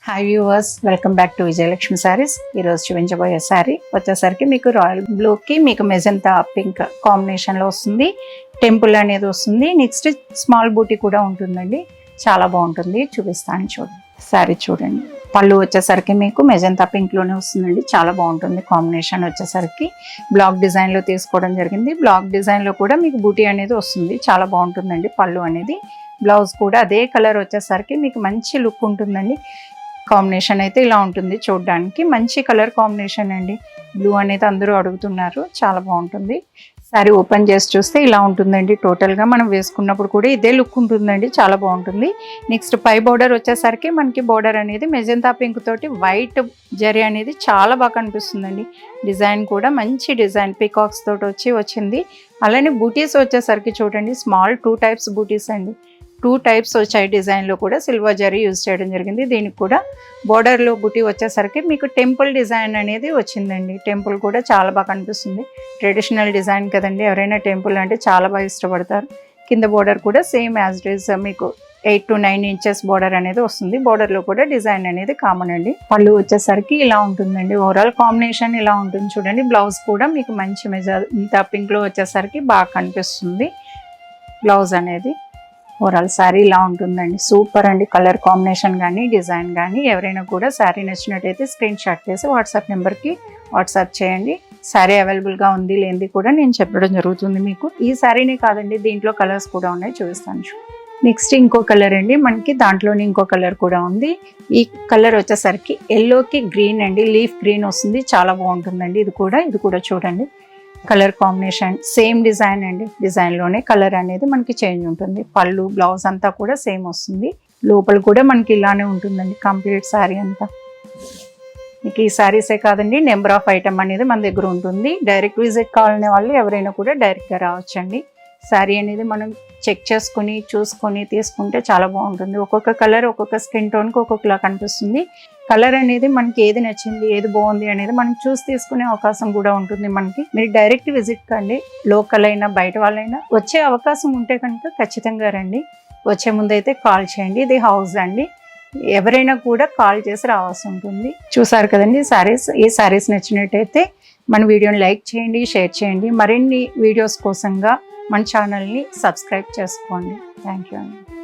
Hi viewers, welcome back to Vijayalakshmi saris. ఈరోజు చూపించబోయే శారీ వచ్చేసరికి మీకు రాయల్ బ్లూకి మీకు మెజంతా పింక్ కాంబినేషన్లో వస్తుంది. టెంపుల్ అనేది వస్తుంది. నెక్స్ట్ స్మాల్ బూటీ కూడా ఉంటుందండి. చాలా బాగుంటుంది, చూపిస్తాను చూడండి. శారీ చూడండి. పళ్ళు వచ్చేసరికి మీకు మెజంతా పింక్లోనే వస్తుందండి. చాలా బాగుంటుంది. కాంబినేషన్ వచ్చేసరికి బ్లాక్ డిజైన్లో తీసుకోవడం జరిగింది. బ్లాక్ డిజైన్లో కూడా మీకు బూటీ అనేది వస్తుంది. చాలా బాగుంటుందండి. పళ్ళు అనేది, బ్లౌజ్ కూడా అదే కలర్ వచ్చేసరికి మీకు మంచి లుక్ ఉంటుందండి. కాంబినేషన్ అయితే ఇలా ఉంటుంది. చూడడానికి మంచి కలర్ కాంబినేషన్ అండి. బ్లూ అనేది అందరూ అడుగుతున్నారు. చాలా బాగుంటుంది. శారీ ఓపెన్ చేసి చూస్తే ఇలా ఉంటుందండి. టోటల్గా మనం వేసుకున్నప్పుడు కూడా ఇదే లుక్ ఉంటుందండి. చాలా బాగుంటుంది. నెక్స్ట్ పై బోర్డర్ వచ్చేసరికి మనకి బోర్డర్ అనేది మెజంతా పింక్ తోటి వైట్ జరీ అనేది చాలా బాగా కనిపిస్తుందండి. డిజైన్ కూడా మంచి డిజైన్ పీకాక్స్ తోటి వచ్చింది. అలానే బూటీస్ వచ్చేసరికి చూడండి, స్మాల్ 2 టైప్స్ బూటీస్ అండి. 2 టైప్స్ వచ్చాయి. డిజైన్లో కూడా సిల్వర్ జరీ యూజ్ చేయడం జరిగింది. దీనికి కూడా బోర్డర్లో బుటీ వచ్చేసరికి మీకు టెంపుల్ డిజైన్ అనేది వచ్చింది. టెంపుల్ కూడా చాలా బాగా కనిపిస్తుంది. ట్రెడిషనల్ డిజైన్ కదండి, ఎవరైనా టెంపుల్ అంటే చాలా బాగా ఇష్టపడతారు. కింద బోర్డర్ కూడా సేమ్ యాజ్ ఇట్ ఈస్ మీకు 8 to 9 ఇంచెస్ బోర్డర్ అనేది వస్తుంది. బోర్డర్లో కూడా డిజైన్ అనేది కామన్ అండి. పళ్ళు వచ్చేసరికి ఇలా ఉంటుందండి. ఓవరాల్ కాంబినేషన్ ఇలా ఉంటుంది చూడండి. బ్లౌజ్ కూడా మీకు మంచి మెజంతా పింక్లో వచ్చేసరికి బాగా కనిపిస్తుంది బ్లౌజ్ అనేది. ఓవరాల్ శారీ ఇలా ఉంటుందండి. సూపర్ అండి. కలర్ కాంబినేషన్ కానీ డిజైన్ కానీ, ఎవరైనా కూడా శారీ నచ్చినట్టయితే స్క్రీన్ షాట్ చేసి వాట్సాప్ నెంబర్కి వాట్సాప్ చేయండి. శారీ అవైలబుల్గా ఉంది లేనిది కూడా నేను చెప్పడం జరుగుతుంది మీకు. ఈ శారీనే కాదండి, దీంట్లో కలర్స్ కూడా ఉన్నాయి, చూపిస్తాను. నెక్స్ట్ ఇంకో కలర్ అండి. మనకి దాంట్లోనే ఇంకో కలర్ కూడా ఉంది. ఈ కలర్ వచ్చేసరికి ఎల్లోకి గ్రీన్ అండి. లీఫ్ గ్రీన్ వస్తుంది. చాలా బాగుంటుందండి. ఇది కూడా చూడండి. కలర్ కాంబినేషన్ సేమ్ డిజైన్ అండి. డిజైన్లోనే కలర్ అనేది మనకి చేంజ్ ఉంటుంది. పళ్ళు బ్లౌజ్ అంతా కూడా సేమ్ వస్తుంది. లోపల కూడా మనకి ఇలానే ఉంటుందండి కంప్లీట్ శారీ అంతా. మీకు ఈ శారీసే కాదండి, నెంబర్ ఆఫ్ ఐటమ్ అనేది మన దగ్గర ఉంటుంది. డైరెక్ట్ విజిట్ కావాలనే వాళ్ళు ఎవరైనా కూడా డైరెక్ట్గా రావచ్చండి. శారీ అనేది మనం చెక్ చేసుకుని చూసుకొని తీసుకుంటే చాలా బాగుంటుంది. ఒక్కొక్క కలర్ ఒక్కొక్క స్కిన్ టోన్కి ఒక్కొక్కలా కనిపిస్తుంది. కలర్ అనేది మనకి ఏది నచ్చింది, ఏది బాగుంది అనేది మనం చూసి తీసుకునే అవకాశం కూడా ఉంటుంది మనకి. మీరు డైరెక్ట్ విజిట్ కండి. లోకల్ అయినా బయట వాళ్ళైనా వచ్చే అవకాశం ఉంటే కనుక ఖచ్చితంగా రండి. వచ్చే ముందు అయితే కాల్ చేయండి. ఇది హౌస్ అండి. ఎవరైనా కూడా కాల్ చేసి రావాల్సి ఉంటుంది. చూసారు కదండి శారీస్. ఈ శారీస్ నచ్చినట్టయితే మన వీడియోని లైక్ చేయండి, షేర్ చేయండి. మరిన్ని వీడియోస్ కోసంగా మన ఛానల్ని సబ్స్క్రైబ్ చేసుకోండి. థ్యాంక్ యూ అండి.